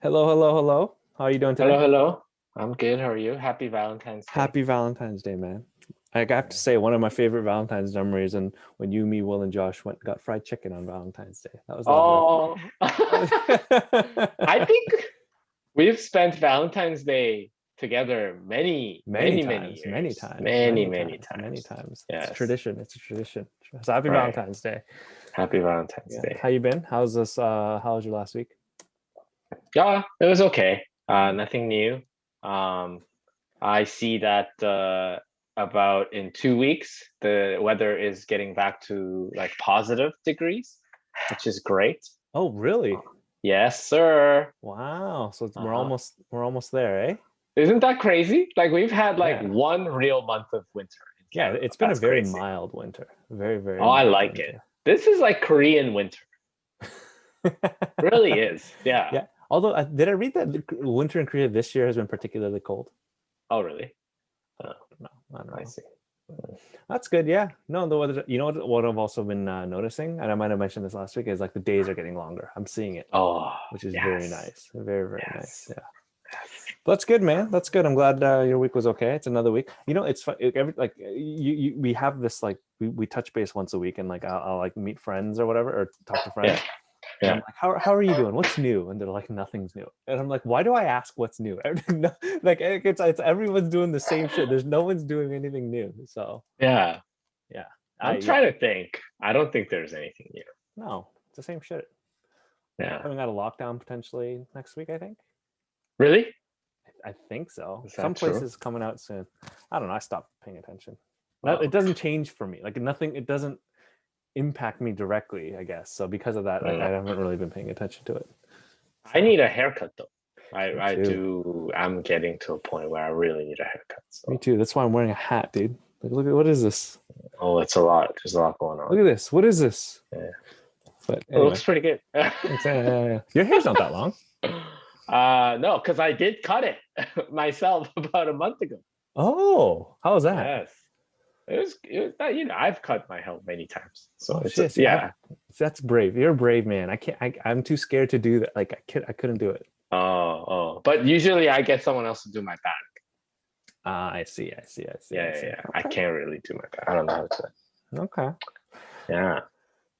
Hello, hello, hello. How are you doing today? Hello, hello. I'm good. How are you? Happy Valentine's Day. Happy Valentine's Day, man. I have to say, one of my favorite Valentine's memories, and when you, me, Will, and Josh went got fried chicken on Valentine's Day. That was lovely. Oh, I think we've spent Valentine's Day together many, Many many, many times, many years. times, Many, many many times, many times. times. It's a Yes. tradition. It's a tradition. So happy Right. Valentine's Day. Happy Valentine's Yeah. Day. How you been? How's this? How was your last week? Yeah, it was okay. Nothing new. Um, I see that about in 2 weeks, the weather is getting back to like positive degrees, which is great. Oh, Uh, really? yes, sir. Wow. So we're Uh-huh. almost there, eh? Isn't that crazy? Like we've had like Yeah. one real month of winter in Yeah, Canada. it's been a That's very crazy. mild winter. Very, very Oh, I mild like it. winter. This is like Korean winter. Really is. Yeah. Yeah. Although, did I read that the winter in Korea this year has been particularly cold? Oh, really? Oh, No, I don't I know. see. That's good. Yeah. No, the weather. You know what I've also been noticing, and I might have mentioned this last week, is like the days are getting longer. I'm seeing it, Oh, which is very yes. nice. Very, very nice. Yes. Yeah. Yes. But that's good, man. That's good. I'm glad your week was okay. It's another week. You know, it's fun. Like we have this like we touch base once a week, and like I'll like meet friends or whatever, or talk to Yeah. friends. And I'm Yeah. like, how are you doing? What's new? And they're like, nothing's new. And I'm like, why do I ask what's new? Like it's everyone's doing the same shit. There's no one's doing anything new. So Yeah. yeah, I'm yeah, trying to think. I don't think there's anything new. no, it's the same shit. Yeah. Coming out of lockdown potentially next week, I think. Really? I think so. Is Some that true? places coming out soon. I don't know. I stopped paying attention. It Oh. doesn't change for me. Like nothing. It doesn't impact me directly. I guess so. Because of that, like I Mm. haven't really been paying attention to it. I So need a haircut though. me I too. do. I'm getting to a point where I really need a haircut. Me So, too. That's why I'm wearing a hat, dude. Like, look at what is this? oh, it's a lot. There's a lot going Look on. at this. What is this? Yeah. But It anyway, looks pretty good. thanks. Your hair's not that long. No, because I did cut it myself about a month ago. Oh, how was that? Yes. I've cut my hair many times. So Oh it's, shit. See, yeah. that's brave. You're a brave man. I can't. I'm too scared to do that. Like I couldn't do it. Oh. But usually I get someone else to do my back. Ah, I see. I see. I see. I Yeah, yeah, see. yeah. I Okay. can't really do my back. I don't know how to. Okay. Yeah.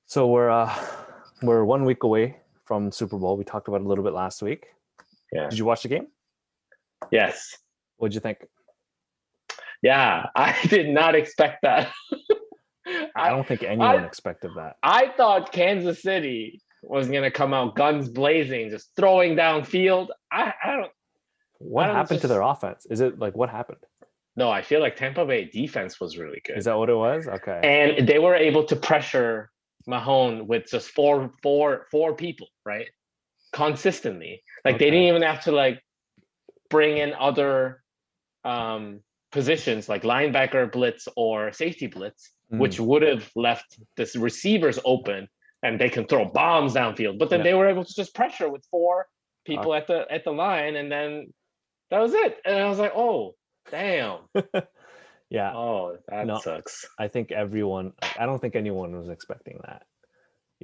So we're 1 week away from Super Bowl. We talked about it a little bit last week. Yeah. Did you watch the game? Yes. What'd you think? Yeah. I did not expect that. I I don't think anyone I expected that. I thought Kansas City was gonna come out guns blazing, just throwing down field. What I don't happened to their just offense? Is it like what happened? no. I feel like Tampa Bay defense was really Is good, that what it was? Okay. and they were able to pressure Mahone with just four people, right? Consistently, like they didn't Okay. even have to like bring in other um, positions like linebacker blitz or safety blitz, Mm, which would have left the receivers open and they can throw bombs downfield. But then yeah. they were able to just pressure with four Uh, people at the line, and then that was it. And I was like, oh, damn. yeah. Oh, that No, sucks. I think everyone. Like, I don't think anyone was expecting that.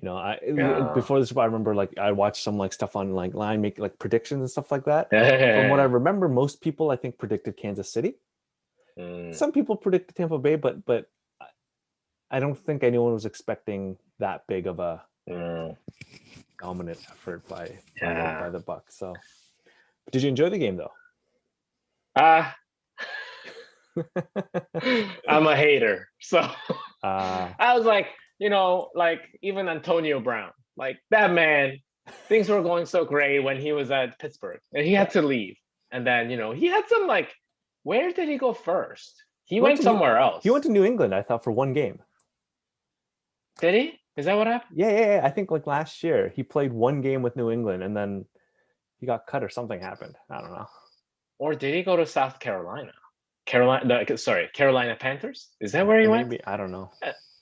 I Yeah. before this, I remember like I watched some like stuff on like line make like predictions and stuff like that. From what I Yeah. remember, most people I think predicted Kansas City. Mm, Some people predicted Tampa Bay, but I don't think anyone was expecting that big of a mm, dominant effort by yeah. the Bucks. So, did you enjoy the game though? Ah, I'm a hater. So uh I was like, like even Antonio Brown, like that man, things were going so great when he was at Pittsburgh and he yeah. had to leave. And then, he had some like, where did he go first? He He went went to New somewhere he went else. to New England, I thought, for one game. Did he? Is that what happened? Yeah. I think like last year he played one game with New England and then he got cut or something happened. I don't know. Or did he go to South Carolina? Carolina Panthers? Is that where he went? Maybe I don't know.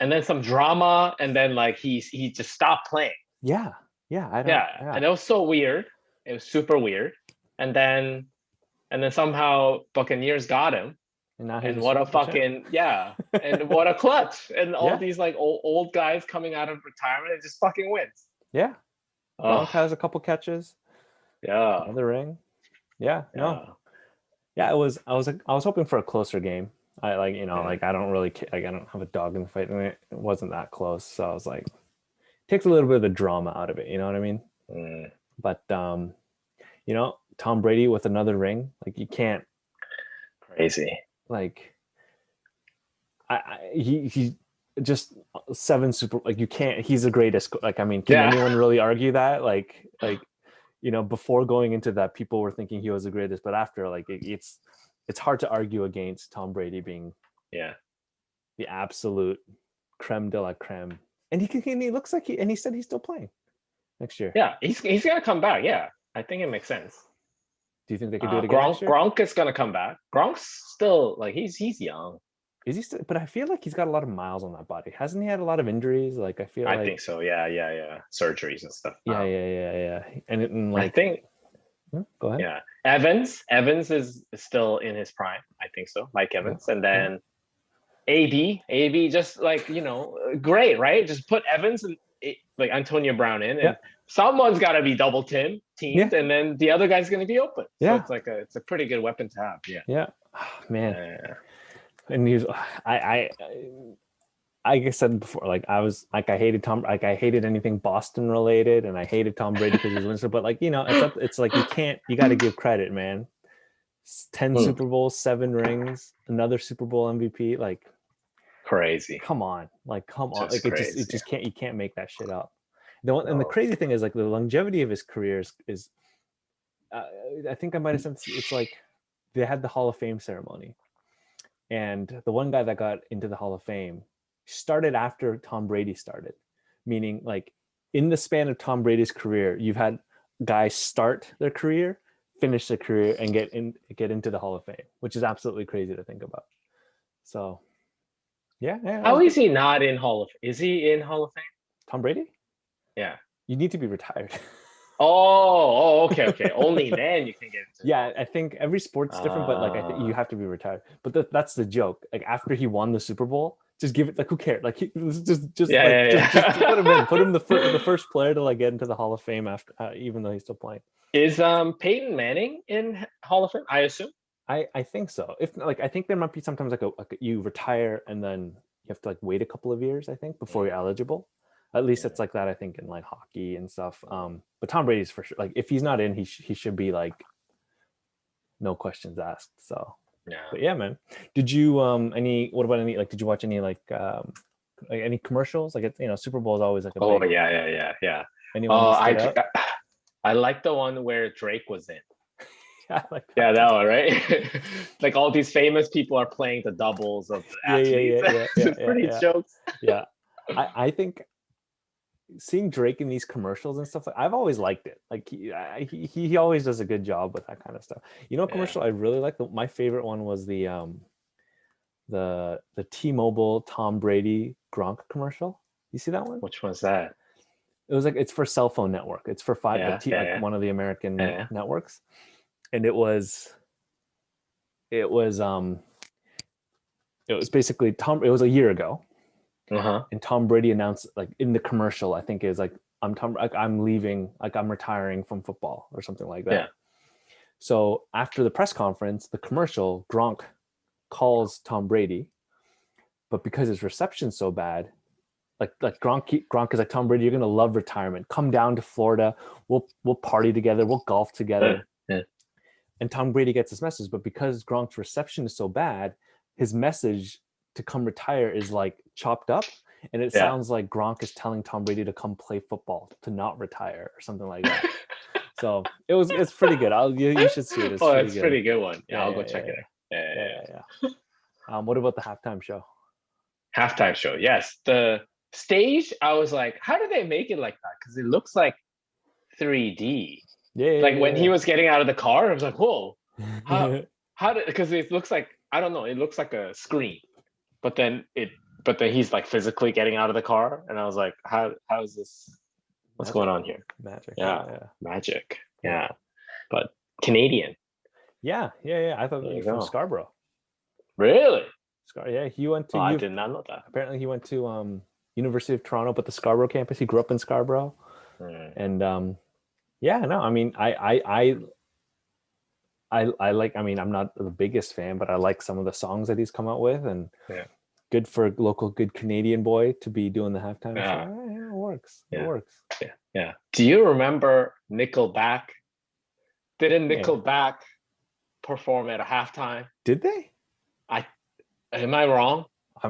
And then some drama, and then like he just stopped playing. Yeah, yeah. I don't. Yeah, Yeah, and it was so weird. It was super weird. And then somehow Buccaneers got him. and now he's And a what Super a Bowl champ. fucking yeah. And what a clutch. And all Yeah, these like old guys coming out of retirement and just fucking wins. yeah. Gronk Oh, has a couple catches. Yeah. Another ring. Yeah, no. Yeah. Yeah, I was hoping for a closer game. I like, Mm, like I don't really like I don't have a dog in the fight, and it wasn't that close. So I was like, takes a little bit of the drama out of it, you know what I mean? mm, But Tom Brady with another ring, like you can't crazy. like he just seven super like you can't he's the greatest like I mean can Yeah. anyone really argue that before going into that people were thinking he was the greatest but after like it's hard to argue against Tom Brady being Yeah. the absolute creme de la creme and he looks like he said he's still playing next year. Yeah. He's gonna come back. Yeah. I think it makes sense. Do you think they could do it again next year? Gronk is gonna come back. Gronk's still like he's young. Is he still? But I feel like he's got a lot of miles on that body. Hasn't he had a lot of injuries? Like I feel I like think so. Yeah. Surgeries and stuff. yeah. And I like think go ahead. yeah. Evans is still in his prime. I think so. Mike Evans, and then AB just like great, right? Just put Evans and like Antonio Brown in, Yeah. and someone's got to be double teamed, Yeah. and then the other guy's going to be open. So Yeah. it's a pretty good weapon to have. Yeah. Yeah. Oh, man. Yeah. And he's like I said before, like I was like I hated anything Boston related, and I hated Tom Brady because he's winning. But like it's like you got to give credit, man. 10 Super Bowls, 7 rings, another Super Bowl MVP. Like Crazy. come on, like Just it crazy. just can't you can't make that shit up. And the crazy thing is like the longevity of his career is I think I might have said it's like they had the Hall of Fame ceremony, and the one guy that got into the Hall of Fame started after Tom Brady started, meaning like in the span of Tom Brady's career, you've had guys start their career, finish their career, and get into the Hall of Fame, which is absolutely crazy to think about. So, yeah. How is he not in Hall of Fame? Is he in Hall of Fame? Tom Brady? Yeah. You need to be retired. Okay. Only then you can get into. Yeah, I think every sport's different, but like I think you have to be retired. But that's the joke. Like after he won the Super Bowl, just give it. Like who cares? Like just put him in. Put him the first player to like get into the Hall of Fame after, even though he's still playing. Is Peyton Manning in Hall of Fame? I assume. I think so. If like I think there might be sometimes like you retire and then you have to like wait a couple of years. I think before you're eligible. At least it's like that. I think in like hockey and stuff. But Tom Brady's for sure. Like if he's not in, he should be like no questions asked. So Yeah. But yeah, man. Did you what about any like did you watch any like any commercials? Like Super Bowl is always like a big, yeah. Anyone that stood out? I like the one where Drake was in. Yeah, like that one, right? Like all these famous people are playing the doubles of the athletes. Yeah, pretty jokes. Yeah. I think seeing Drake in these commercials and stuff, like I've always liked it. Like he always does a good job with that kind of stuff. Commercial I really like. My favorite one was the T-Mobile Tom Brady Gronk commercial. You see that one? Which one's that? It was like it's for cell phone network. It's for one of the American networks, and it was basically It was a year ago. And Tom Brady announced like in the commercial, I think is like I'm leaving, like I'm retiring from football or something like that. Yeah. So after the press conference, the commercial, Gronk calls Tom Brady, but because his reception's so bad, like Gronk is like, Tom Brady, you're gonna love retirement. Come down to Florida. We'll party together. We'll golf together. Yeah. And Tom Brady gets this message, but because Gronk's reception is so bad, his message to come retire is like chopped up, and it sounds like Gronk is telling Tom Brady to come play football, to not retire or something like that. So it's pretty good. You should see it. It's pretty good one. Yeah, I'll go check it out. Yeah. What about the halftime show? Halftime show, yes. The stage, I was like, how did they make it like that? Because it looks like 3D. When he was getting out of the car, I was like, whoa. How did, because it looks like, I don't know, it looks like a screen. But then he's like physically getting out of the car, and I was like, how is this? What's going on here? Magic. Yeah. Magic. Yeah. But Canadian. Yeah. I thought he was from Scarborough. Really? Yeah, he went to. I did not know that. Apparently, he went to University of Toronto, but the Scarborough campus. He grew up in Scarborough, and Yeah, no, I mean, I like. I mean, I'm not the biggest fan, but I like some of the songs that he's come out with, and Yeah. good for a local, good Canadian boy to be doing the halftime show. Yeah. Yeah, it works. It Yeah. works. Yeah. Yeah. Do you remember Nickelback? Didn't Yeah. Nickelback perform at a halftime? Did they? I Am I wrong? I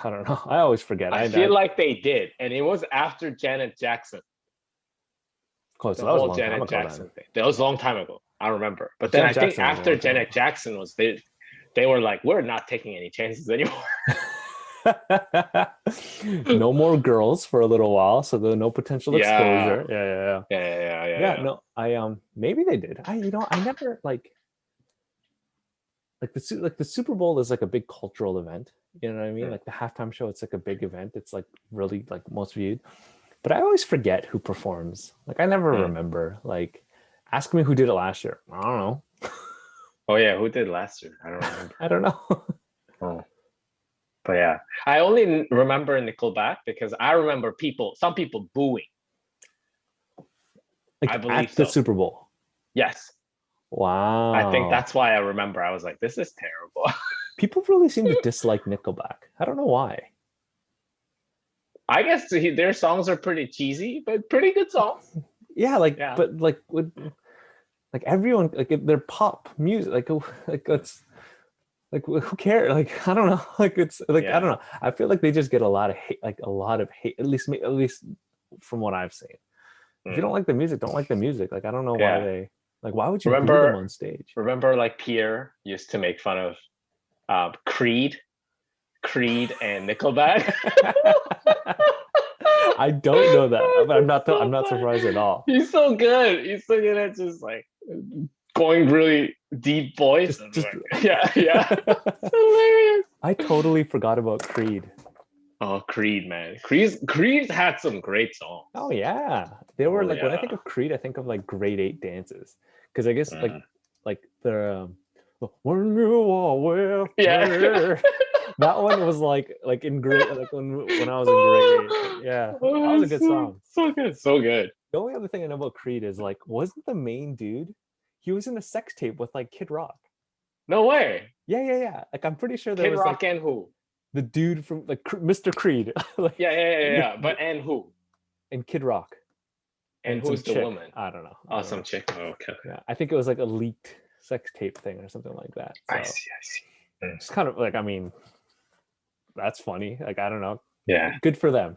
don't know. I always forget. I feel like they did, and it was after Janet Jackson, close. the So that was a whole long time Janet ago then. Jackson thing. That was a long time ago. I remember. But then Janet I think Jackson was a after long time Janet ago. Jackson was they were like, we're not taking any chances anymore. No more girls for a little while, so there's no potential Yeah. exposure. Yeah. Yeah, Yeah. no, maybe they did. I never like the Super Bowl is like a big cultural event. You know what I mean? Like the halftime show, it's like a big event. It's like really like most viewed. But I always forget who performs. Like I never remember. Like ask me who did it last year. I don't know. Oh yeah, who did last year? I don't remember. I don't know. Oh. But yeah, I only remember Nickelback because I remember some people booing. Like I believe at the so. Super Bowl. Yes. Wow. I think that's why I remember. I was like, this is terrible. People really seem to dislike Nickelback. I don't know why. I guess their songs are pretty cheesy, but pretty good songs. Yeah, but like everyone like they're pop music. Like it's like who cares? Like I don't know. Like it's like I don't know. I feel like they just get a lot of hate. Like a lot of hate. At least from what I've seen. If you don't like the music, don't like the music. Like I don't know why they like. Why would you boo them on stage? Remember, like Pierre used to make fun of Creed and Nickelback. I don't know that, but I'm not surprised at all. He's so good. He's so good at just like going really deep voice. Yeah. It's hilarious. I totally forgot about Creed. Oh, Creed, man. Creed had some great songs. Oh yeah. They were when I think of Creed, I think of like grade 8 dances. Because I guess like the when you are with me. That one was like in grade when I was in grade 8. Yeah. That was a good song. So good. The only other thing I know about Creed is like, wasn't the main dude? He was in a sex tape with like Kid Rock. No way. Yeah. Like I'm pretty sure there was Kid Rock and who? The dude from like Mr. Creed. Like, yeah. But and who? And Kid Rock. And who's the woman? I don't know. Oh, some chick. Oh, okay. Yeah, I think it was like a leaked sex tape thing or something like that. So I see. It's kind of like, I mean, that's funny. Like I don't know. Yeah. Good for them.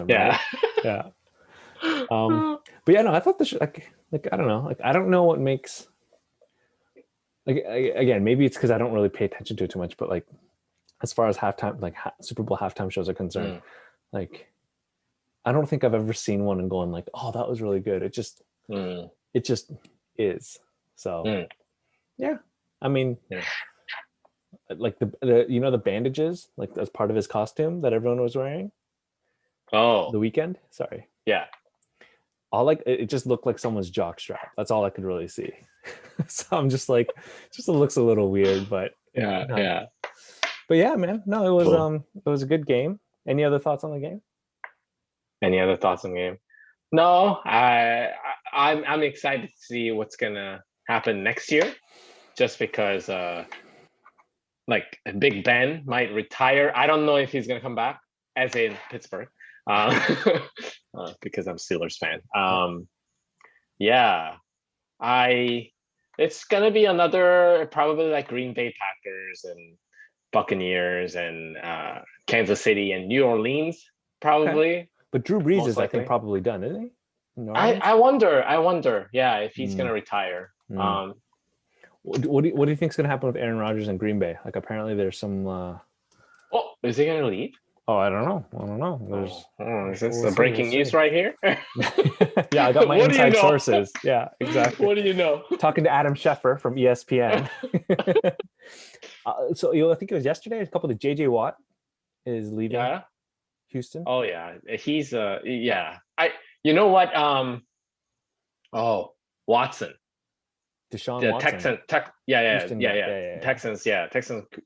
Yeah. Right? Yeah. But yeah, no, I thought this like I don't know. Like I don't know what makes. Like again, maybe it's because I don't really pay attention to it too much. But like, as far as halftime, like Super Bowl halftime shows are concerned, like I don't think I've ever seen one and going like, oh, that was really good. It just is. So yeah, I mean, like the the bandages, like as part of his costume that everyone was wearing. Oh, The Weeknd. Sorry. Yeah. All it just looked like someone's jock strap. That's all I could really see. So I'm just like, it looks a little weird, but yeah. But yeah, man, no, it was it was a good game. Any other thoughts on the game? Any other thoughts on the game? No, I'm excited to see what's gonna happen next year, just because like Big Ben might retire. I don't know if he's gonna come back, as in Pittsburgh, because I'm a Steelers fan. Yeah, it's gonna be another probably like Green Bay Packers and Buccaneers and Kansas City and New Orleans probably. Okay. But Drew Brees is, I think, probably done, isn't he? No, I wonder, yeah, if he's gonna retire. What do you think is gonna happen with Aaron Rodgers and Green Bay? Like apparently there's some. Oh, is he gonna leave? Oh, I don't know. There's. Is this the breaking news right here? Yeah, I got my inside sources. Yeah, exactly. What do you know? Talking to Adam Schefter from ESPN. So I think it was yesterday. A couple of JJ Watt is leaving. Yeah. Houston. Oh yeah, he's yeah. You know what? Watson. Deshaun Watson. Texans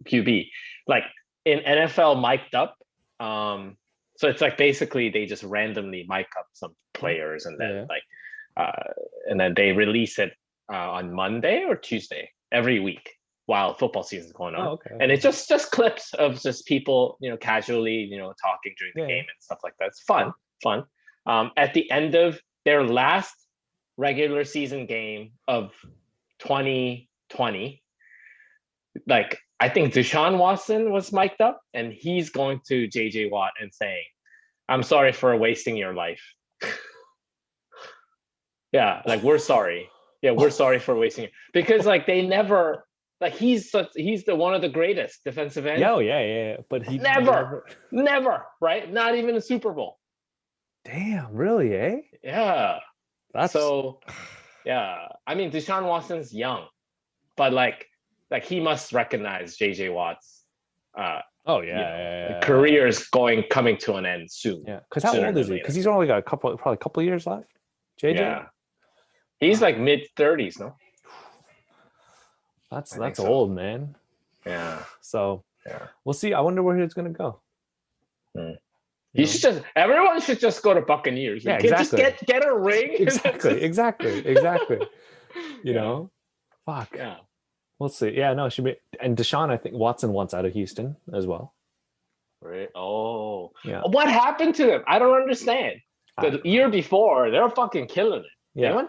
QB. Like in NFL mic'd up. So it's like basically they just randomly mic up some players and then like and then they release it on Monday or Tuesday every week while football season is going on. Oh, okay. And it's just clips of just people, casually, talking during the game and stuff like that. It's fun. At the end of their last regular season game of 2020, like I think Deshaun Watson was mic'd up, and he's going to JJ Watt and saying, "I'm sorry for wasting your life." Yeah, like we're sorry. Yeah, we're sorry for wasting it, because like they never, like he's the one of the greatest defensive ends. Yeah. But he never, right? Not even a Super Bowl. Damn, really, eh? Yeah. That's so. Yeah, I mean Deshaun Watson's young, but like he must recognize JJ Watt's. Career is coming to an end soon. Yeah, because how old is he? Because he's only got probably a couple years left. JJ. Yeah, he's like mid-30s, no? That's old, man. Yeah. So we'll see. I wonder where he's gonna go. Everyone should just go to Buccaneers. Yeah, exactly. Just get a ring. Exactly. You know, fuck. Yeah. We'll see. Yeah, no, it should be. And Deshaun, I think Watson wants out of Houston as well. Right. Oh. Yeah. What happened to them? I don't understand. The year before, they were fucking killing it. Yeah.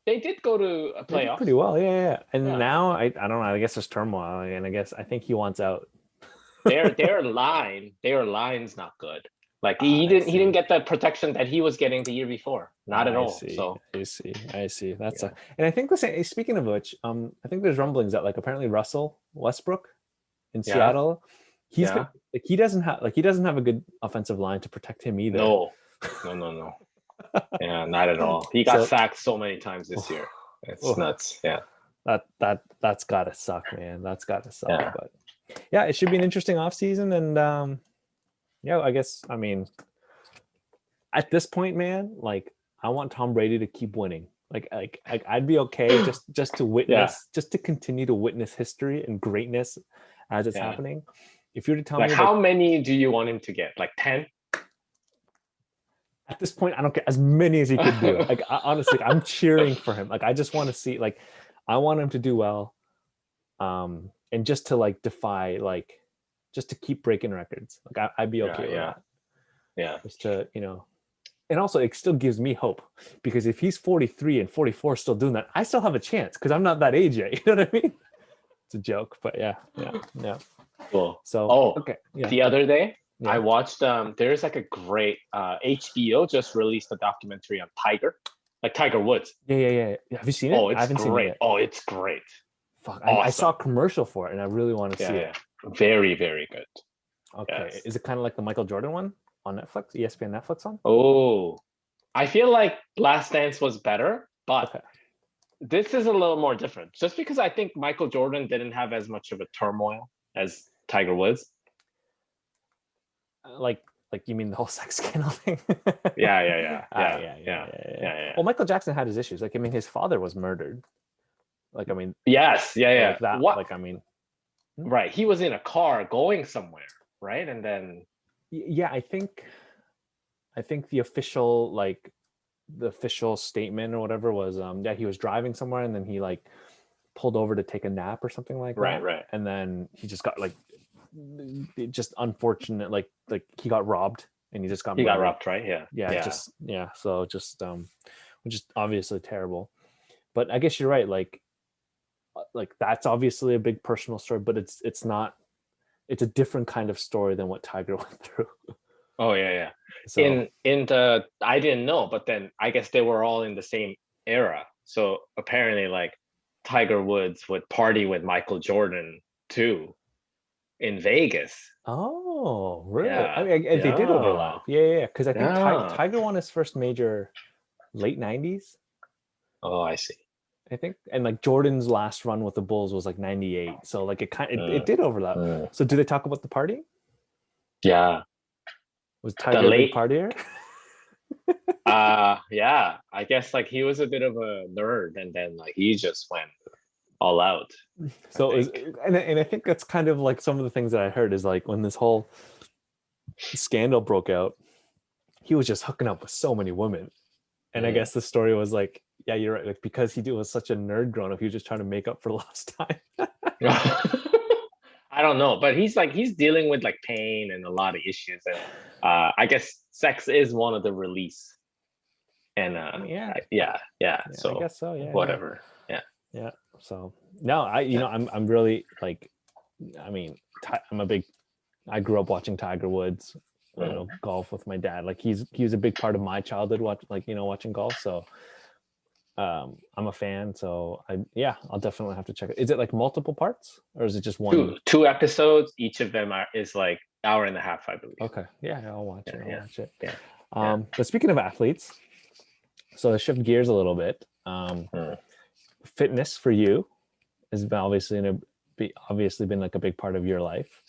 They did go to a playoff. Pretty well. Yeah. And now I don't know. I guess there's turmoil, and I think he wants out. Their line's not good. Like he didn't get the protection that he was getting the year before. Not at all. So I see. That's and I think speaking of which, I think there's rumblings that like apparently Russell Westbrook in Seattle, he doesn't have a good offensive line to protect him either. No. Yeah, not at all. He got sacked so many times this year. It's nuts. Yeah. That's gotta suck, man. That's gotta suck. Yeah. But yeah, it should be an interesting offseason, and I guess, I mean, at this point, man, like I want Tom Brady to keep winning. Like I'd be okay just to witness, just to continue to witness history and greatness as it's happening. If you were to tell me, how many do you want him to get? Like 10? At this point, I don't care, as many as he could do. Like honestly, I'm cheering for him. Like I just want to see, like I want him to do well, and just to like defy, like just to keep breaking records. Like I'd be okay with that. Yeah. Just to, and also it still gives me hope, because if he's 43 and 44 still doing that, I still have a chance because I'm not that age yet. You know what I mean? It's a joke, but yeah. Cool. So okay. Yeah. The other day I watched there's like a great HBO just released a documentary on Tiger Woods. Yeah. Have you seen it? Oh, it's I haven't great. Seen it. Oh, it's great. Fuck. I saw a commercial for it and I really want to see it. Very, very good. Okay. Yes. Is it kind of like the Michael Jordan one on Netflix? ESPN Netflix one? Oh, I feel like Last Dance was better, but this is a little more different. Just because I think Michael Jordan didn't have as much of a turmoil as Tiger Woods. Like you mean the whole sex scandal thing? Yeah. Well, Michael Jackson had his issues. Like, I mean, his father was murdered. Like, I mean. Yes. Yeah. Like that. What? Like, I mean. Right. He was in a car going somewhere, right? And then. Yeah, I think the official statement or whatever was he was driving somewhere and then he like pulled over to take a nap or something like that. Right. And then he just got like just unfortunate, like he got robbed and he just got robbed, right? So just which is obviously terrible. But I guess you're right, like that's obviously a big personal story, but it's not, it's a different kind of story than what Tiger went through. Oh yeah. So, in the, I didn't know, but then I guess they were all in the same era. So apparently like Tiger Woods would party with Michael Jordan too in Vegas. Oh, really? Yeah. I mean, they did overlap. Yeah. Because I think Tiger won his first major late 90s. Oh, I see. I think, and like Jordan's last run with the Bulls was like 98. So like it did overlap. So do they talk about the party? Yeah. Was Tiger a big partier? Yeah. I guess like he was a bit of a nerd and then like he just went all out. So and I think that's kind of like some of the things that I heard is like when this whole scandal broke out, he was just hooking up with so many women. And I guess the story was like yeah, you're right. Like because was such a nerd growing up, he was just trying to make up for lost time. I don't know, but he's dealing with like pain and a lot of issues, and I guess sex is one of the release. And yeah. So I guess so. Yeah, whatever. Yeah. So no, I'm really like, I mean, I grew up watching Tiger Woods, golf with my dad. Like he was a big part of my childhood, watching golf. So I'm a fan. So I'll definitely have to check it. Is it like multiple parts or is it just one? Two episodes. Each of them is like hour and a half, I believe. Okay. Yeah, I'll watch it. I'll watch it. Yeah. But speaking of athletes, so to shift gears a little bit, fitness for you has been obviously been like a big part of your life.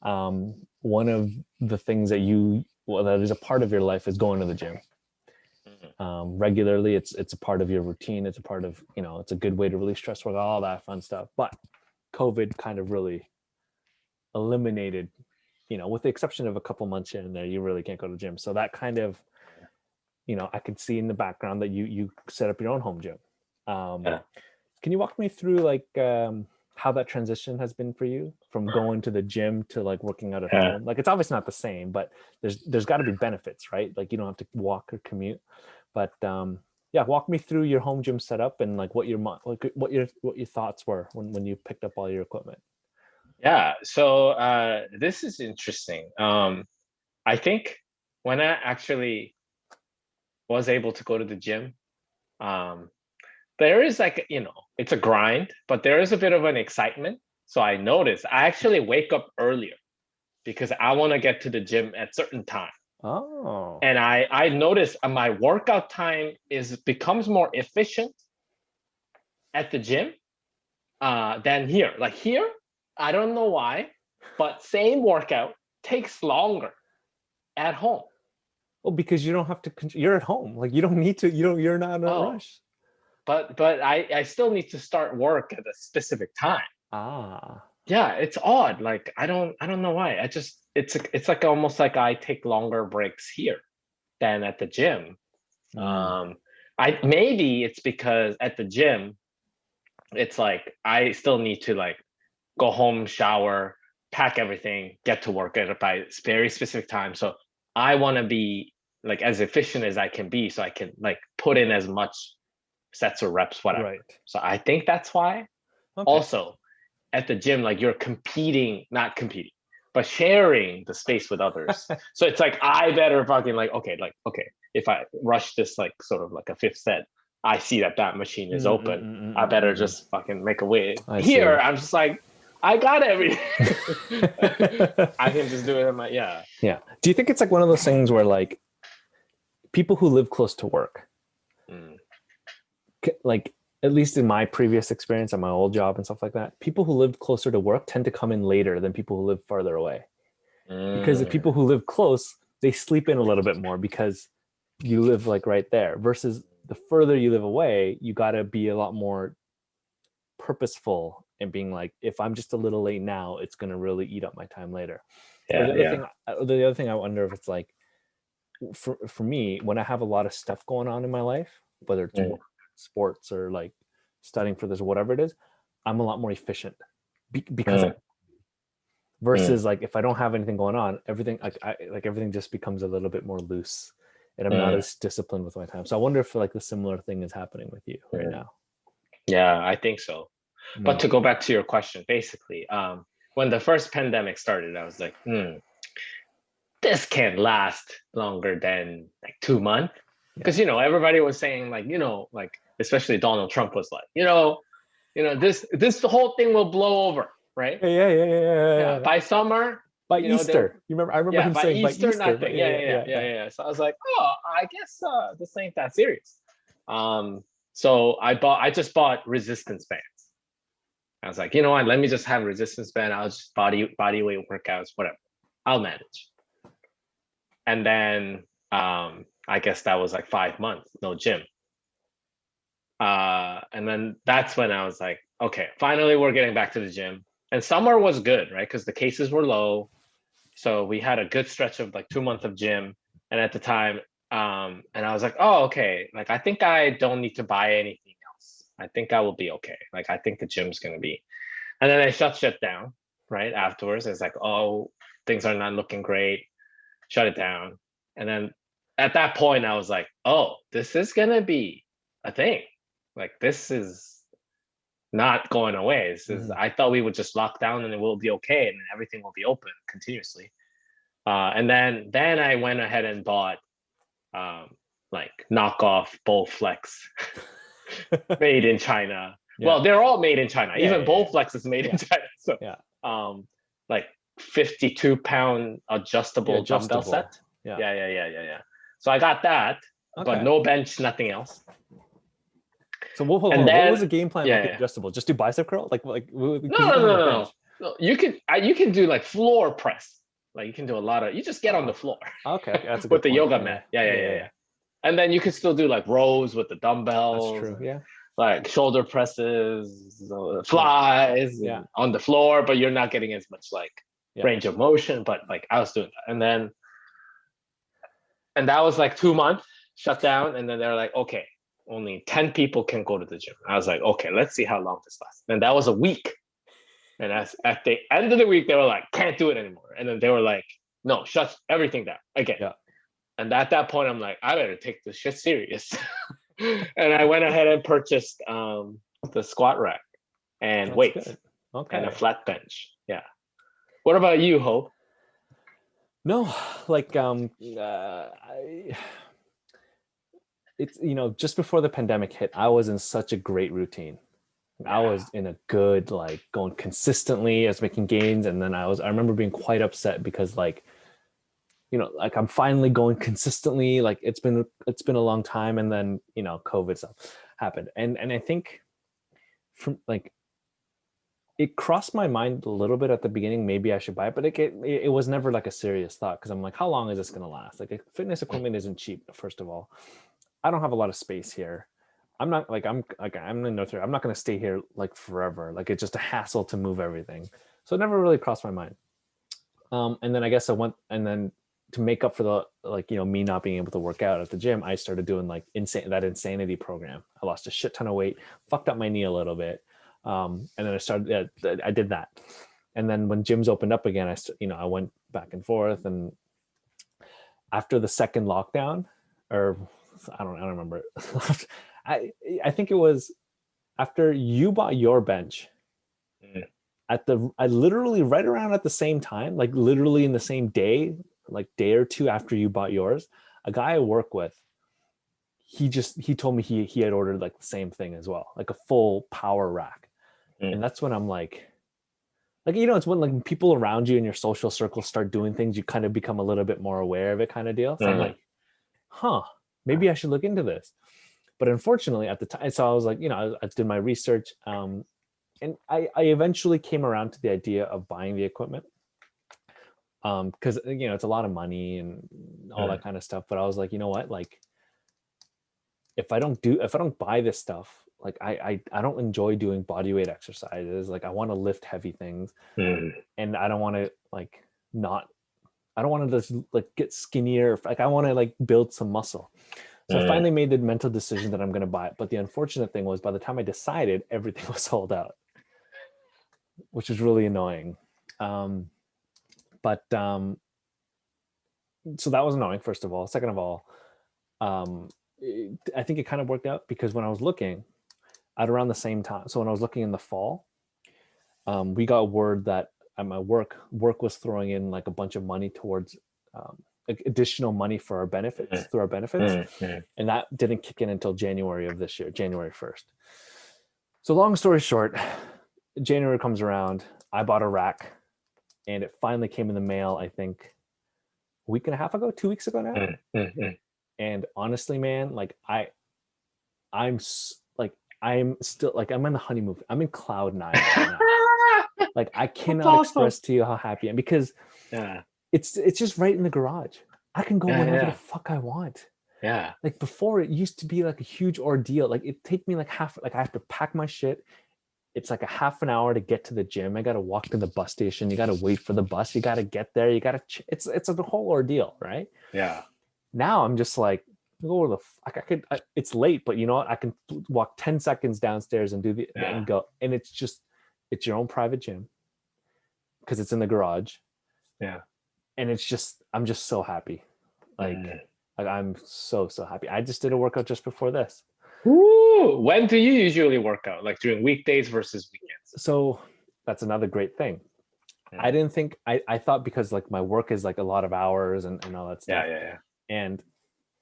One of the things that is a part of your life is going to the gym regularly. It's a part of your routine. It's a part of, it's a good way to release stress, work, all that fun stuff. But COVID kind of really eliminated, with the exception of a couple months here and there, you really can't go to the gym. So that kind of, I could see in the background that you set up your own home gym. Can you walk me through like how that transition has been for you from going to the gym to like working out at home? Like it's obviously not the same, but there's got to be benefits, right? Like you don't have to walk or commute. But walk me through your home gym setup and like what your thoughts were when you picked up all your equipment. Yeah, so this is interesting. I think when I actually was able to go to the gym, there is like, it's a grind, but there is a bit of an excitement. So I noticed I actually wake up earlier because I want to get to the gym at certain time. Oh. And I noticed my workout time becomes more efficient at the gym than here. Like here, I don't know why, but same workout takes longer at home. Well, because you don't have to. You're at home. Like you don't need to. You're not in a rush. But I still need to start work at a specific time. Ah. Yeah, it's odd. Like I don't know why. It's like almost like I take longer breaks here than at the gym. Maybe it's because at the gym, it's like I still need to like go home, shower, pack everything, get to work at a very specific time. So I want to be like as efficient as I can be, so I can like put in as much sets or reps, whatever. Right. So I think that's why. Okay. Also, at the gym, like you're not competing, but sharing the space with others. So it's like I better fucking okay, if I rush this like sort of like a fifth set, I see that machine is open. I better just fucking make a way. Here, I'm just like, I got everything. I can just do it in my Yeah. Do you think it's like one of those things where like people who live close to work, like at least in my previous experience at my old job and stuff like that, people who live closer to work tend to come in later than people who live farther away. Because the people who live close, they sleep in a little bit more because you live like right there, versus the further you live away, you got to be a lot more purposeful and being like, if I'm just a little late now, it's going to really eat up my time later. The other thing I wonder if it's like, for me, when I have a lot of stuff going on in my life, whether it's work, sports or like studying for this or whatever it is, I'm a lot more efficient because versus like if I don't have anything going on, everything everything just becomes a little bit more loose and I'm not as disciplined with my time. So I wonder if like the similar thing is happening with you right now. Yeah, I think so. But to go back to your question, basically, when the first pandemic started, I was like, this can't last longer than like 2 months. Because, everybody was saying like, like, especially Donald Trump was like, this whole thing will blow over, right? Yeah. By summer. By Easter. I remember him saying by Easter. Nothing. Yeah. So I was like, I guess this ain't that serious. So I just bought resistance bands. I was like, you know what? Let me just have resistance band. I'll just body weight workouts, whatever. I'll manage. And then I guess that was like 5 months, no gym. And then that's when I was like, okay, finally we're getting back to the gym. And summer was good, right? Because the cases were low. So we had a good stretch of like 2 months of gym. And at the time, And I was like, oh, okay. Like, I think I don't need to buy anything else. I think I will be okay. Like, I think the gym's gonna be. And then I shut down right afterwards. It's like, oh, things are not looking great. Shut it down. And then at that point, I was like, oh, this is gonna be a thing. Like, this is not going away. This is. I thought we would just lock down and it will be okay, and everything will be open continuously. And then I went ahead and bought like knockoff Bowflex made in China. Yeah. Well, they're all made in China. Yeah, Even yeah, Bowflex is made in China. So Yeah. like 52-pound adjustable dumbbell set. Yeah. Yeah. So I got that, but no bench, nothing else. So hold on. What was the game plan with the adjustable? Just do bicep curl? No. You can do like floor press. Like you can do a lot of. You just get on the floor. Okay, that's a good with the point. yoga mat. Yeah. And then you can still do like rows with the dumbbells. That's true. Yeah. Like shoulder presses, flies on the floor, but you're not getting as much like range of motion. But like I was doing that, and that was like 2 months shut down, and then they're like, okay, only 10 people can go to the gym. I was like, okay, let's see how long this lasts. And that was a week. And at the end of the week, they were like, can't do it anymore. And then they were like, no, shut everything down again. Yeah. And at that point, I'm like, I better take this shit serious. And I went ahead and purchased the squat rack and weights and a flat bench. Yeah. What about you, Hope? No, like it's just before the pandemic hit, I was in such a great routine. I was in a good, like, going consistently. I was making gains, and then I remember being quite upset because, like, like I'm finally going consistently. Like it's been a long time, and then COVID stuff happened, and I think from like it crossed my mind a little bit at the beginning. Maybe I should buy it, but it was never like a serious thought because I'm like, how long is this gonna last? Like, fitness equipment isn't cheap. First of all, I don't have a lot of space here. I'm not like I'm in North America. I'm not going to stay here like forever. Like it's just a hassle to move everything. So it never really crossed my mind. And then I guess I went, and then to make up for the me not being able to work out at the gym, I started doing like that insanity program. I lost a shit ton of weight, fucked up my knee a little bit, and then I did that. And then when gyms opened up again, I went back and forth. And after the second lockdown, or I don't remember. I think it was after you bought your bench I literally right around at the same time, like literally in the same day, like day or two after you bought yours, a guy I work with, he told me he had ordered like the same thing as well, like a full power rack. And that's when I'm like, it's when like people around you in your social circle start doing things, you kind of become a little bit more aware of it kind of deal. So I'm like, maybe I should look into this. But unfortunately at the time, so I was like, I did my research, and I eventually came around to the idea of buying the equipment, because it's a lot of money and all that kind of stuff. But I was like, you know what, like if I don't buy this stuff, like I don't enjoy doing body weight exercises. Like I want to lift heavy things, and I don't want to I don't want to just like get skinnier. Like I want to like build some muscle. So I finally made the mental decision that I'm going to buy it. But the unfortunate thing was, by the time I decided, everything was sold out, which was really annoying. So that was annoying, first of all. Second of all, I think it kind of worked out because when I was looking at around the same time, so when I was looking in the fall, we got word that at my work was throwing in like a bunch of money towards additional money for our benefits, through our benefits. And that didn't kick in until January of this year, January 1st. So long story short, January comes around, I bought a rack, and it finally came in the mail, I think a week and a half ago, 2 weeks ago now. And honestly, man, like I'm still like, I'm in the honeymoon. I'm in cloud nine right now. Like I cannot express to you how happy I am, because it's just right in the garage. I can go whenever the fuck I want. Yeah. Like before, it used to be like a huge ordeal. Like it take me like I have to pack my shit. It's like a half an hour to get to the gym. I got to walk to the bus station. You got to wait for the bus. You got to get there. You got to, it's a whole ordeal, right? Yeah. Now I'm just like, go to it's late, but you know what? I can walk 10 seconds downstairs and and go. And it's your own private gym because it's in the garage. Yeah. And I'm just so happy. Like I'm so happy. I just did a workout just before this. Ooh, when do you usually work out? Like during weekdays versus weekends? So that's another great thing. Yeah. I didn't think I thought because like my work is like a lot of hours and all that stuff. Yeah. And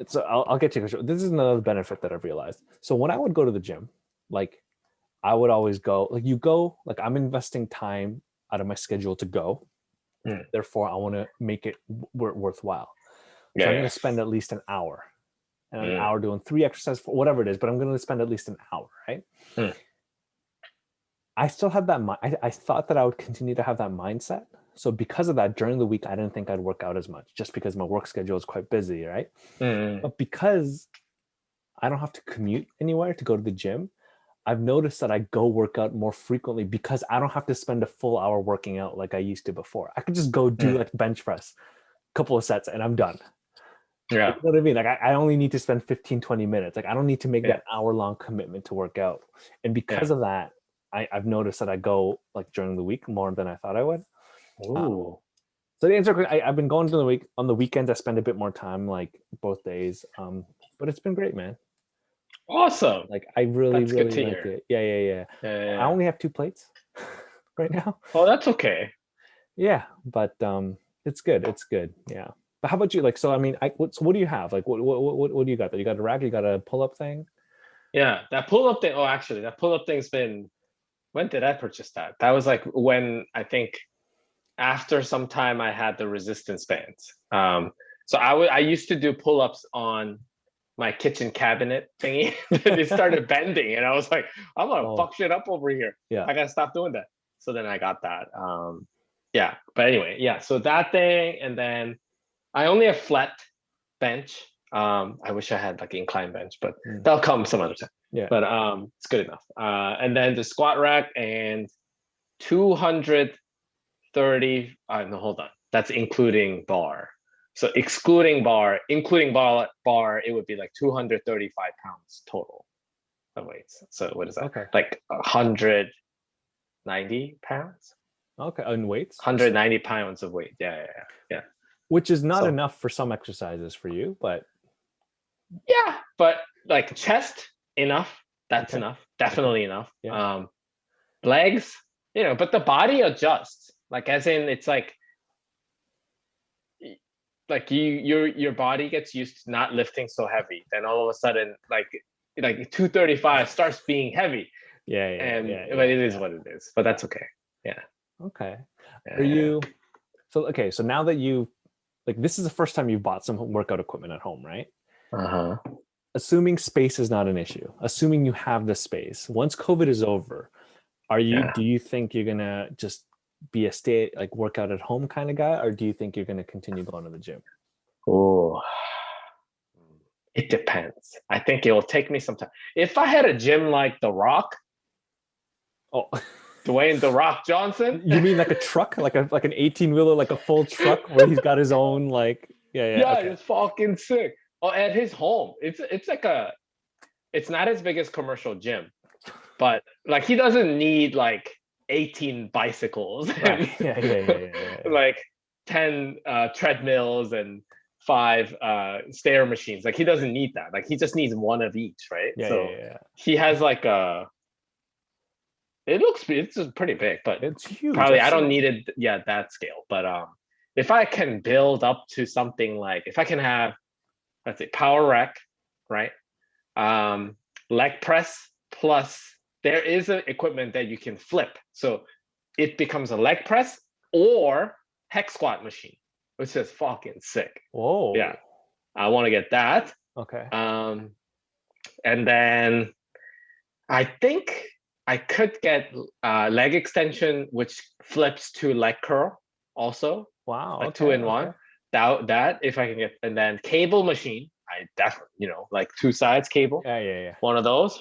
so I'll get to you. This is another benefit that I've realized. So when I would go to the gym, like I would always go, like you go, like I'm investing time out of my schedule to go. Therefore, I want to make it worthwhile. So I'm going to spend at least an hour and an hour doing 3 exercises, for whatever it is, but I'm going to spend at least an hour, right? I still have that mind. I thought that I would continue to have that mindset. So because of that, during the week, I didn't think I'd work out as much just because my work schedule is quite busy, right? But because I don't have to commute anywhere to go to the gym, I've noticed that I go work out more frequently because I don't have to spend a full hour working out like I used to before. I could just go do like bench press, a couple of sets, and I'm done. Yeah. You know what I mean? Like I only need to spend 15, 20 minutes. Like I don't need to make that hour-long commitment to work out. And because of that, I've noticed that I go like during the week more than I thought I would. Ooh. So the answer, I've been going during the week. On the weekends, I spend a bit more time, like both days. But it's been great, man. Awesome. Like I really That's good to like hear. it. Yeah. I only have 2 plates right now. Oh, that's okay. Yeah, but it's good. It's good. Yeah. But how about you? Like, so I mean, what do you have? Like, what do you got? You got a rack? You got a pull-up thing? Yeah, that pull-up thing. Oh, actually, that pull-up thing's been. When did I purchase that? That was like when I think after some time I had the resistance bands. So I used to do pull-ups on my kitchen cabinet thingy. It started bending, and I was like, I'm gonna fuck shit up over here. Yeah, I gotta stop doing that. So then I got that. Yeah, but anyway, yeah. So that thing, and then I only have flat bench. I wish I had like incline bench, but that'll come some other time. Yeah. But it's good enough. And then the squat rack and 230. No, hold on. That's including bar. So including bar, it would be like 235 pounds total of weights. So what is that? Okay. Like 190 pounds. Okay, and weights. 190 pounds of weight. Yeah. Which is not enough for some exercises for you, but yeah, but like chest enough. That's enough. Definitely enough. Yeah. Legs, but the body adjusts. Like as in, it's like your body gets used to not lifting so heavy. Then all of a sudden, like 235 starts being heavy. But it is what it is. But that's okay. Yeah. Okay. Are you? So now that you, like, this is the first time you've bought some workout equipment at home, right? Assuming space is not an issue, assuming you have the space, once COVID is over, do you think you're gonna just be a workout at home kind of guy, or do you think you're gonna continue going to the gym? Oh, it depends. I think it will take me some time. If I had a gym like The Rock, Dwayne The Rock Johnson. You mean like a truck, like an 18-wheeler, like a full truck where he's got his own It's fucking sick. Oh, at his home, it's like it's not as big as commercial gym, but like he doesn't need like 18 bicycles, right. Like 10 treadmills and 5 stair machines. Like he doesn't need that. Like he just needs one of each, right? He has like it's pretty big, but it's huge. Probably I don't need it. Yeah, that scale. But if I can build up to something like, if I can have, let's say, power rack, right? Leg press plus there is an equipment that you can flip, so it becomes a leg press or hex squat machine, which is fucking sick. Whoa. Yeah, I want to get that. Okay. And then I think I could get leg extension, which flips to leg curl also. Wow. Like 2-in-1. That if I can get, and then cable machine. I definitely, like 2 sides cable. Yeah. One of those.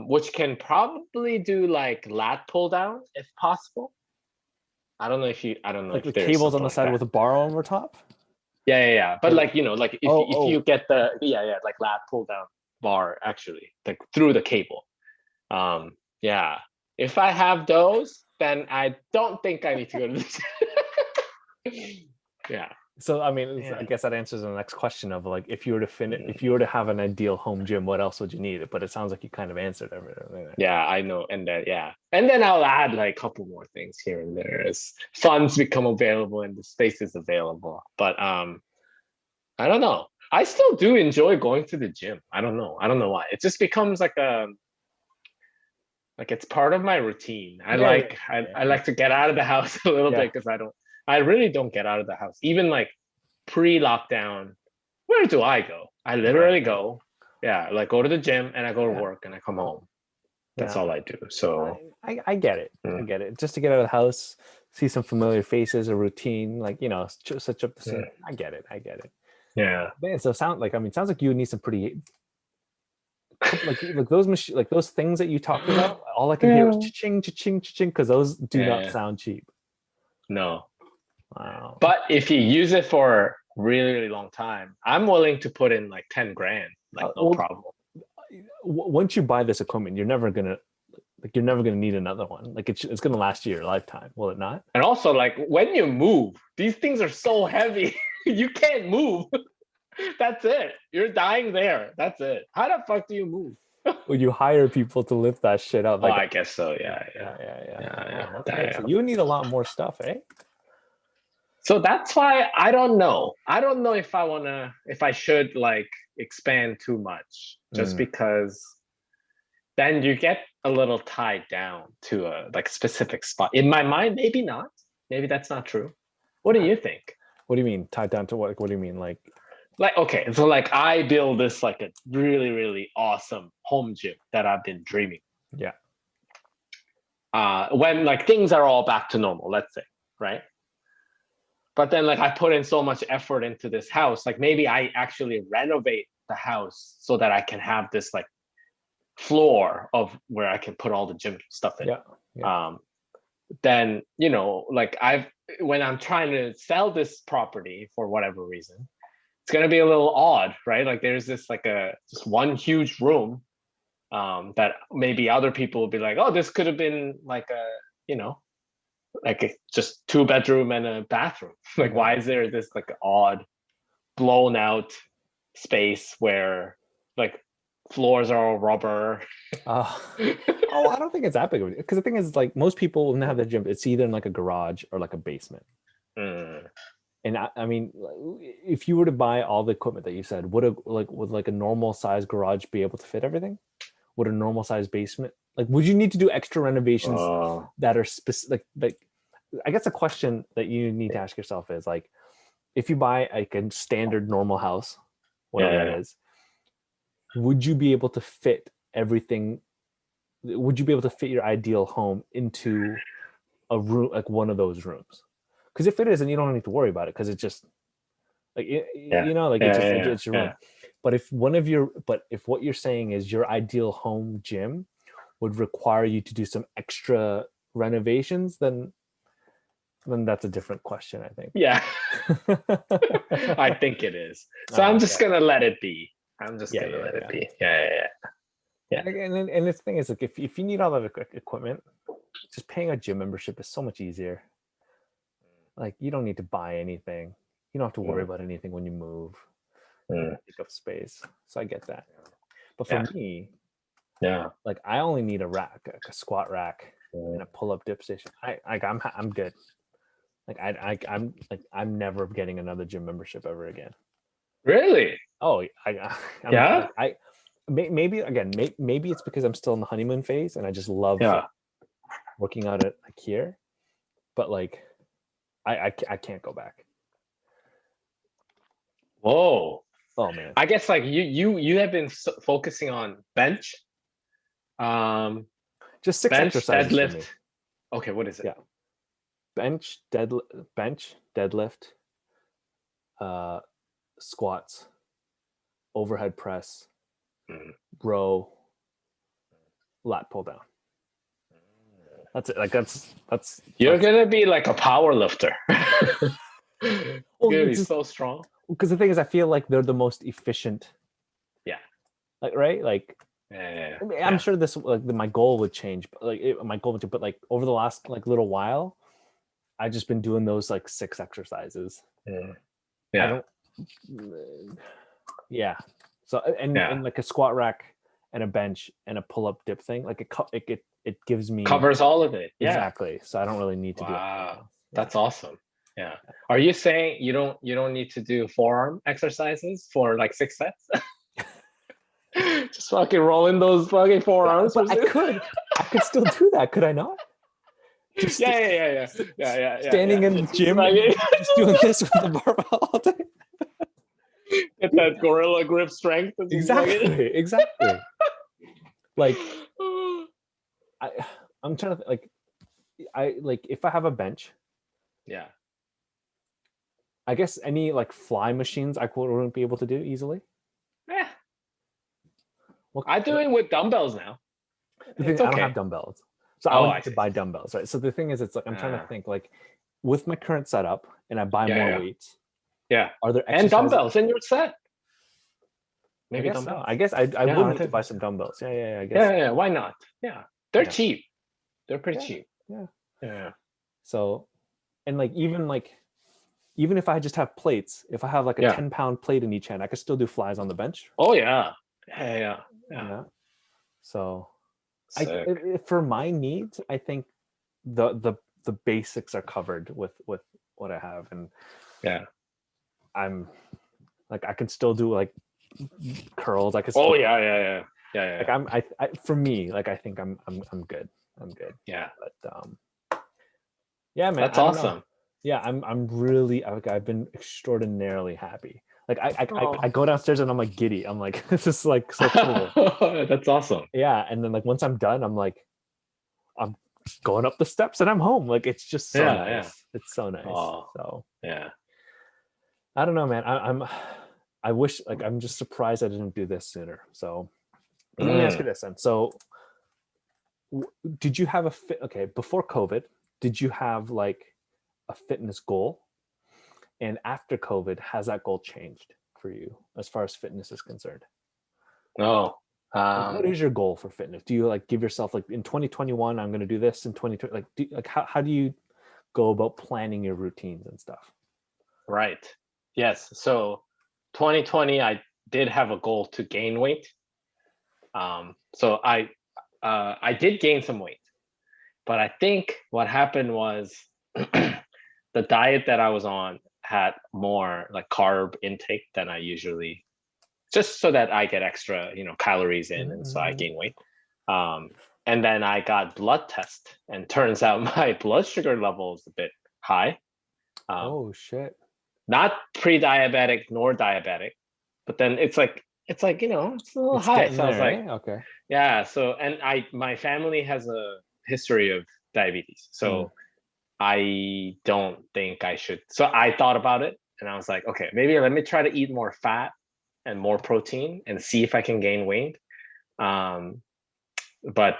Which can probably do like lat pull down if possible. I don't know if like the cables on the side with a bar over top. Yeah. But like, like if Oh, you get the like lat pull down bar actually, like through the cable. Yeah. If I have those, then I don't think I need to go to the yeah. so I mean, I Yeah. guess that answers the next question of like, if you were to if you were to have an ideal home gym, what else would you need? But it sounds like you kind of answered everything. Yeah, I know. And then and then I'll add like a couple more things here and there as funds become available and the space is available. But I don't know. I still do enjoy going to the gym. I don't know. I don't know why. It just becomes like it's part of my routine. Yeah, I like to get out of the house a little bit because I really don't get out of the house. Even like pre-lockdown, where do I go? I literally go, like go to the gym and I go to work and I come home. That's all I do. So I get it. I get it. Just to get out of the house, see some familiar faces, a routine, like switch up the scene. I get it. Yeah. Man, so sounds like you would need some pretty like those like those things that you talked about. All I can hear is cha-ching, cha-ching, cha-ching, because those do not sound cheap. No. Wow. But if you use it for really, really long time, I'm willing to put in like 10 grand, like no problem. Once you buy this equipment, you're never gonna need another one. Like it's gonna last you your lifetime, will it not? And also, like when you move, these things are so heavy, you can't move. That's it. You're dying there. That's it. How the fuck do you move? Well, you hire people to lift that shit up. Like, I guess so. Yeah. Okay, so you need a lot more stuff, eh? So that's why I don't know. I don't know if I should like expand too much, just because then you get a little tied down to a like specific spot. In my mind, maybe not. Maybe that's not true. What do you think? What do you mean tied down to what? What do you mean like okay, so like I build this like a really, really awesome home gym that I've been dreaming. Yeah. When like things are all back to normal, let's say, right? But then like I put in so much effort into this house, like maybe I actually renovate the house so that I can have this like floor of where I can put all the gym stuff in. Yeah. Then like when I'm trying to sell this property for whatever reason, it's gonna be a little odd, right? Like there's this like just one huge room that maybe other people will be like, oh, this could have been like just 2-bedroom and a bathroom. Like, why is there this like odd blown out space where like floors are all rubber? I don't think it's that big of a deal. Because the thing is, like, most people when they have their gym, it's either in like a garage or like a basement. And I mean, if you were to buy all the equipment that you said, would a normal size garage be able to fit everything? Would a normal size basement, like, would you need to do extra renovations that are specific? Like, I guess the question that you need to ask yourself is like, if you buy like a standard normal house, whatever that is, would you be able to fit everything? Would you be able to fit your ideal home into a room, like one of those rooms? Because if it is, then you don't need to worry about it, because it's just like it's your room. But if what you're saying is your ideal home gym would require you to do some extra renovations, then that's a different question, I think. Yeah. I think it is. So I'm just gonna let it be. I'm just gonna let it be. Yeah. And the thing is, like, if you need all that equipment, just paying a gym membership is so much easier. Like, you don't need to buy anything. You don't have to worry about anything when you move. Take up space. So I get that. But for me, like, I only need a rack, like a squat rack and a pull-up dip station. I'm good. Like, I'm never getting another gym membership ever again. Really? Oh, maybe it's because I'm still in the honeymoon phase and I just love working out at like here, but like I can't go back. Whoa. Oh man. I guess like you have been focusing on bench, just 6 exercises deadlift. for me. Okay, what is it? Yeah. Bench, deadlift, squats, overhead press, row, lat pull down. That's it. Like that's You're gonna be like a power lifter. You're gonna be so strong. because the thing is, I feel like they're the most efficient. Yeah. Like, right? Like, Yeah. I mean, I'm sure this like my goal would change, but like my goal would, but like over the last like little while, I've just been doing those like 6 exercises. Yeah. I Yeah. don't. Yeah. So and Yeah. like a squat rack and a bench and a pull up dip thing, like it gives me Covers all of it. Yeah. exactly. So I don't really need to do anything Wow. else. That's awesome. Yeah. Are you saying you don't need to do forearm exercises for like 6 sets? Just fucking rolling those fucking forearms. But I could still do that, could I not? Just Yeah. standing in the gym, and just doing this with the barbell all day. Get that gorilla grip strength. Exactly. Like I'm trying to like if I have a bench, Yeah. I guess any like fly machines I wouldn't be able to do easily. Yeah. Well, I do it with dumbbells now. The thing, I don't have dumbbells, so I would need to buy dumbbells, right? So the thing is, it's like I'm trying to think like with my current setup, and I buy more weights. Yeah. Are there and dumbbells in your set? Maybe dumbbells. I guess I would need to buy some dumbbells. Yeah. I guess. Yeah. Why not? Yeah. They're cheap. They're pretty cheap. Yeah. So, and like even if I just have plates, if I have like a 10-pound plate in each hand, I could still do flies on the bench. Oh yeah. So, for my needs, I think the basics are covered with what I have, and I'm like I can still do like curls. I can. Still, yeah. Like I for me, like I think I'm good. I'm good. Yeah. But yeah, man. That's awesome. Yeah, I'm really I've been extraordinarily happy. Like I go downstairs and I'm like giddy. I'm like, this is like so cool. That's awesome. Yeah, and then like once I'm done, I'm like, I'm going up the steps and I'm home. Like it's just so nice. Yeah. It's so nice. So yeah. I don't know, man. I wish like I'm just surprised I didn't do this sooner. So let me ask you this then. So did you have before COVID, did you have like a fitness goal? And after COVID, has that goal changed for you as far as fitness is concerned? No. What is your goal for fitness? Do you like give yourself like in 2021, I'm going to do this in 2020? Like, how do you go about planning your routines and stuff? Right. Yes. So 2020, I did have a goal to gain weight. So I did gain some weight, but I think what happened was the diet that I was on had more like carb intake than I usually, just so that I get extra, calories in, and so I gain weight. And then I got blood test, and turns out my blood sugar level is a bit high. Oh shit! Not pre-diabetic nor diabetic, but then it's like it's a little high. So I was like, okay, yeah. So and my family has a history of diabetes, so. I don't think I should. So I thought about it, and I was like, okay, maybe let me try to eat more fat and more protein and see if I can gain weight. But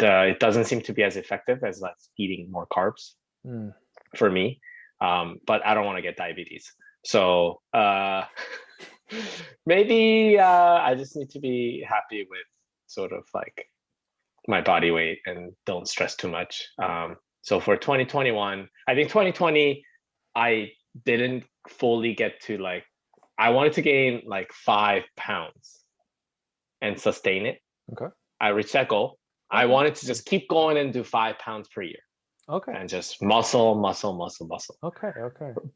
it doesn't seem to be as effective as like eating more carbs for me. But I don't want to get diabetes. So maybe I just need to be happy with sort of like my body weight and don't stress too much. So for 2021, I think 2020, I didn't fully get to like, I wanted to gain like 5 pounds and sustain it. Okay. I reached that goal. Okay. I wanted to just keep going and do 5 pounds per year. Okay. And just muscle. Okay.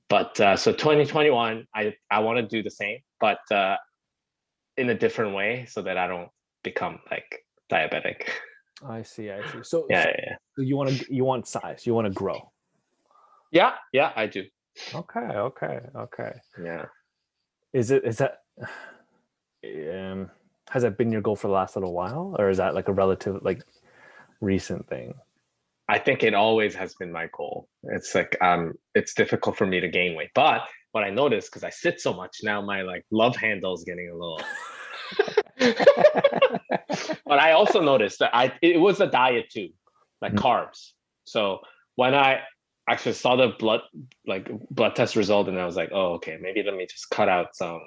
But so 2021, I want to do the same, but in a different way so that I don't become like diabetic. I see. So yeah. So you want size, you want to grow. Yeah, I do. Okay. Yeah. Is that has that been your goal for the last little while, or is that like a relative like recent thing? I think it always has been my goal. It's like it's difficult for me to gain weight, but what I noticed, because I sit so much now, my like love handle is getting a little. But I also noticed that it was a diet too, like carbs. So when I actually saw the blood test result, and I was like, oh, okay, maybe let me just cut out some,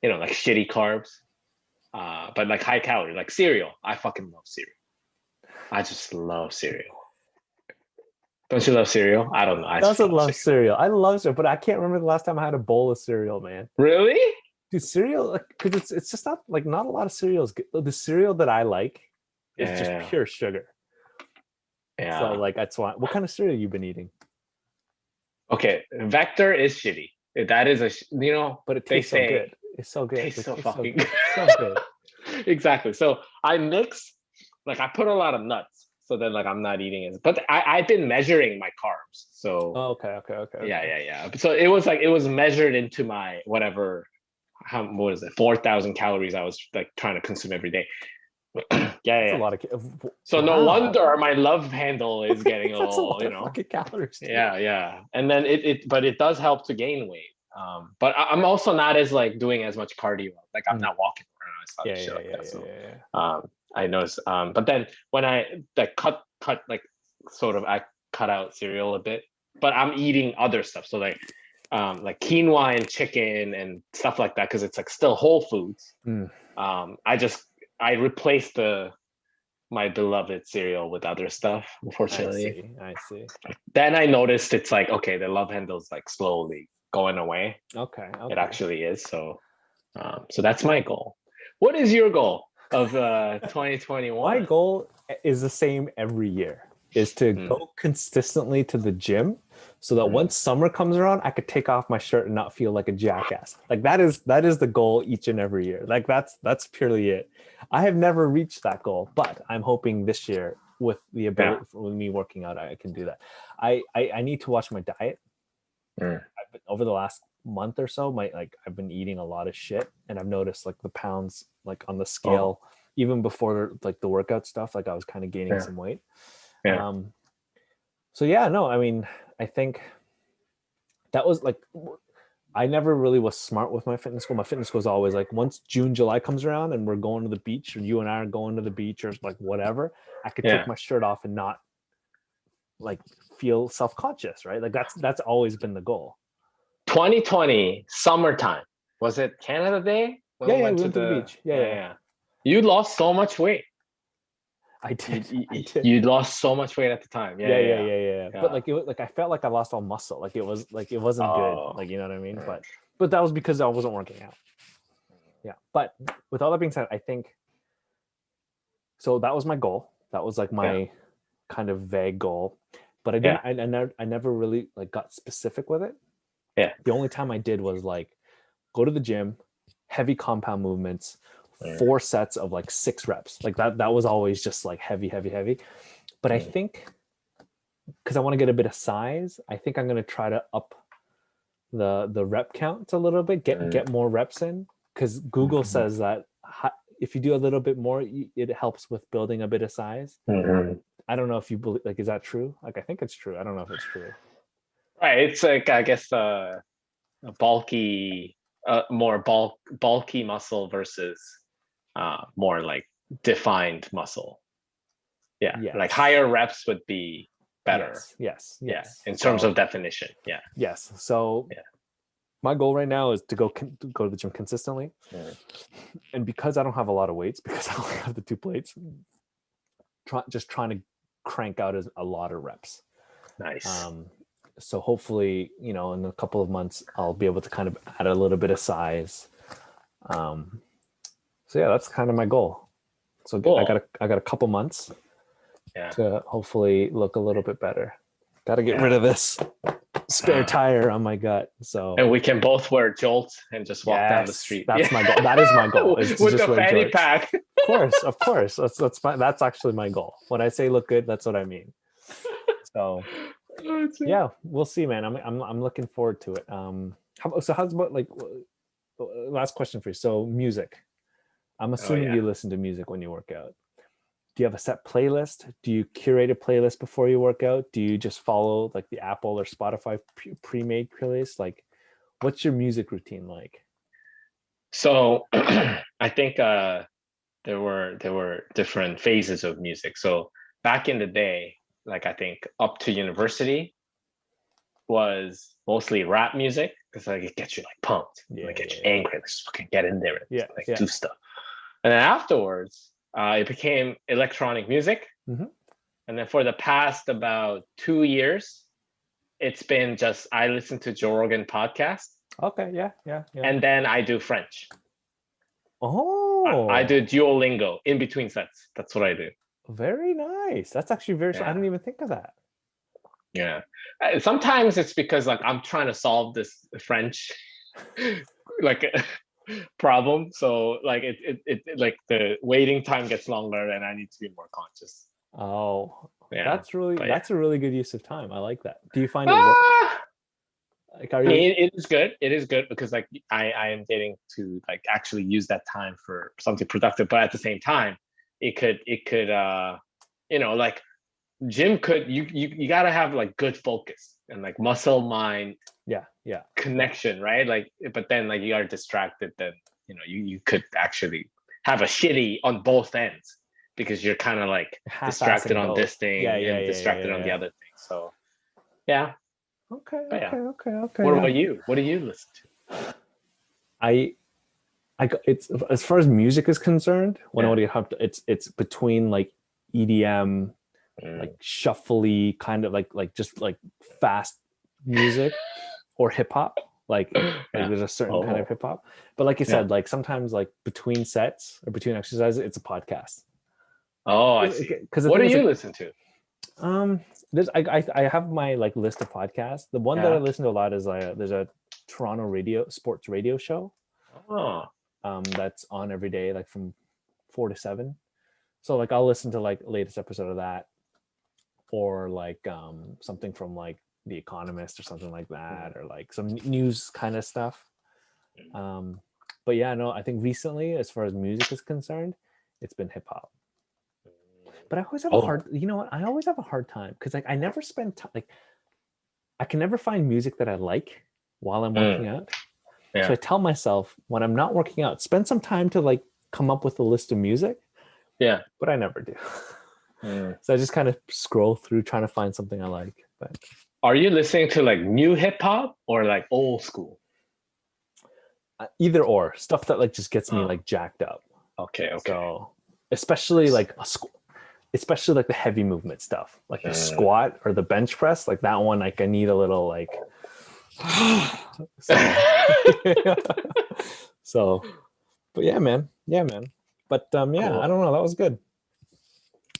like shitty carbs, but like high calorie, like cereal. I fucking love cereal. I just love cereal. Don't you love cereal? I don't know. I just Doesn't love love cereal. cereal. I love cereal, but I can't remember the last time I had a bowl of cereal, man. Really? Dude, cereal, because it's just not like not a lot of cereals. The cereal that I like is just Yeah. pure sugar. Yeah. So like that's why. What kind of cereal you been eating? Okay, Vector is shitty. That is But it they tastes so say good. It's so good. tastes It so tastes so fucking good. good. So good. Exactly. So I mix, like I put a lot of nuts, so then like I'm not eating it. But I've been measuring my carbs. So Oh, okay. yeah. So it was measured into my whatever, what is it, 4,000 calories I was like trying to consume every day. That's a Yeah. lot So no wow. wonder my love handle is getting a That's a little, lot of fucking calories, dude. Yeah. And then but it does help to gain weight. But I'm also not as like doing as much cardio. Like I'm not walking around and stuff, shit like that. So I noticed. But then when I like cut like sort of I cut out cereal a bit, but I'm eating other stuff. So like quinoa and chicken and stuff like that, because it's like still whole foods. Mm. I replaced my beloved cereal with other stuff, unfortunately. I see. Then I noticed it's like, okay, the love handle's like slowly going away. Okay. It actually is. So so that's my goal. What is your goal of 2021? My goal is the same every year, is to Mm. go consistently to the gym so that once summer comes around, I could take off my shirt and not feel like a jackass. Like that is the goal each and every year. Like that's purely it. I have never reached that goal, but I'm hoping this year with the ability with me working out, I can do that. I need to watch my diet. I've been, over the last month or so, I've been eating a lot of shit, and I've noticed like the pounds like on the scale even before like the workout stuff, like I was kind of gaining some weight. So yeah, no, I mean, I think that was like, I never really was smart with my fitness goal. My fitness goal is always like once June, July comes around and we're going to the beach, or you and I are going to the beach, or like whatever, I could take my shirt off and not like feel self-conscious, right? Like that's always been the goal. 2020 summertime, was it Canada Day when we went we to went to the beach. Yeah. You lost so much weight. I did. You lost so much weight at the time. Yeah. But like I felt like I lost all muscle. Like it wasn't good. Like, you know what I mean? But that was because I wasn't working out. Yeah. But with all that being said, I think so that was my goal. That was like my kind of vague goal. But again, I never really like got specific with it. Yeah. The only time I did was like go to the gym, heavy compound movements, 4 sets of like 6 reps. Like that was always just like heavy. But I think because I want to get a bit of size, I think I'm going to try to up the rep count a little bit, get more reps in, because Google says that if you do a little bit more, it helps with building a bit of size. I don't know if you believe, like, is that true? Like, I think it's true. I don't know if it's true. Right. It's like, I guess, a bulky, more bulky muscle versus more like defined muscle. Yeah. Yes. Like higher reps would be better. Yes. In terms of definition. Yeah. Yes. So my goal right now is to go to the gym consistently. And because I don't have a lot of weights, because I only have the 2 plates, just trying to crank out a lot of reps. Nice. So hopefully, in a couple of months, I'll be able to kind of add a little bit of size. So yeah, that's kind of my goal. So cool. I got a couple months to hopefully look a little bit better. Got to get rid of this spare tire on my gut. So and we can both wear jolts and just walk down the street. That's my goal. That is my goal. Is to with just the wear fanny jorts. pack. Of course. That's actually my goal. When I say look good, that's what I mean. So yeah, we'll see, man. I'm looking forward to it. How's about like last question for you? So music. I'm assuming you listen to music when you work out. Do you have a set playlist? Do you curate a playlist before you work out? Do you just follow like the Apple or Spotify pre-made playlist? Like, what's your music routine like? So I think there were different phases of music. So back in the day, like I think up to university, was mostly rap music because like it gets you like pumped, like get you angry, like just fucking get in there and like do stuff. And then afterwards, it became electronic music. And then for the past about 2 years, it's been just I listen to Joe Rogan podcast. Okay, yeah. And then I do French. Oh. I do Duolingo in between sets. That's what I do. Very nice. That's actually very. I didn't even think of that. Yeah. Sometimes it's because like I'm trying to solve this French like problem. So like it like the waiting time gets longer and I need to be more conscious. Oh, yeah. That's a really good use of time. I like that. Do you find it work? Like, it is good. It is good because like I am getting to like actually use that time for something productive, but at the same time, it could you know, like gym could you gotta have like good focus and like muscle mind connection, right? Like, but then like you are distracted, then you know you could actually have a shitty on both ends because you're kind of like distracted on this thing and distracted on the other thing. So yeah. Okay. What about you? What do you listen to? It's as far as music is concerned, when I want to get hyped, it's between like EDM, like shuffly kind of like just like fast music or hip hop. Like there's a certain kind of hip hop. But like you said, like sometimes like between sets or between exercises, it's a podcast. Oh, I see. What do you listen to? I have my like list of podcasts. The one that I listen to a lot is there's a Toronto sports radio show. That's on every day, like from 4 to 7. So like I'll listen to like latest episode of that, or like something from like The Economist or something like that, or like some news kind of stuff. But yeah, no, I think recently, as far as music is concerned, it's been hip hop. But I always have a hard, you know what? I always have a hard time because like I never spend time, like I can never find music that I like while I'm working out. So I tell myself when I'm not working out, spend some time to like come up with a list of music. Yeah. But I never do. So I just kind of scroll through trying to find something I like. But are you listening to like new hip hop or like old school? Either or, stuff that like just gets me like jacked up. Okay. So especially like especially like the heavy movement stuff, like the squat or the bench press, like that one, like I need a little like so but yeah man but cool. I don't know, that was good.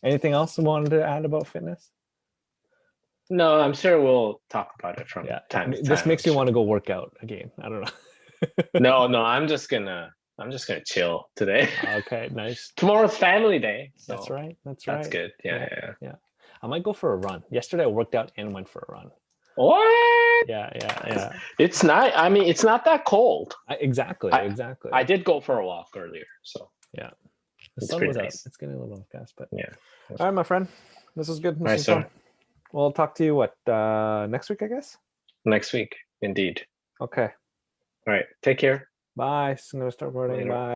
Anything else you wanted to add about fitness? No, I'm sure we'll talk about it from time to time. This makes me want to go work out again. I don't know. No, I'm just gonna chill today. Okay, nice. Tomorrow's family day. So that's right. That's good. Yeah. I might go for a run. Yesterday I worked out and went for a run. What? Yeah. It's not. I mean, it's not that cold. Exactly. I did go for a walk earlier, so yeah. The sun was nice. It's getting a little gas, but yeah. All right, my friend. This is good. This is fun. Well, I'll talk to you next week, I guess. Next week, indeed. Okay. All right. Take care. Bye. I'm gonna start recording. Bye.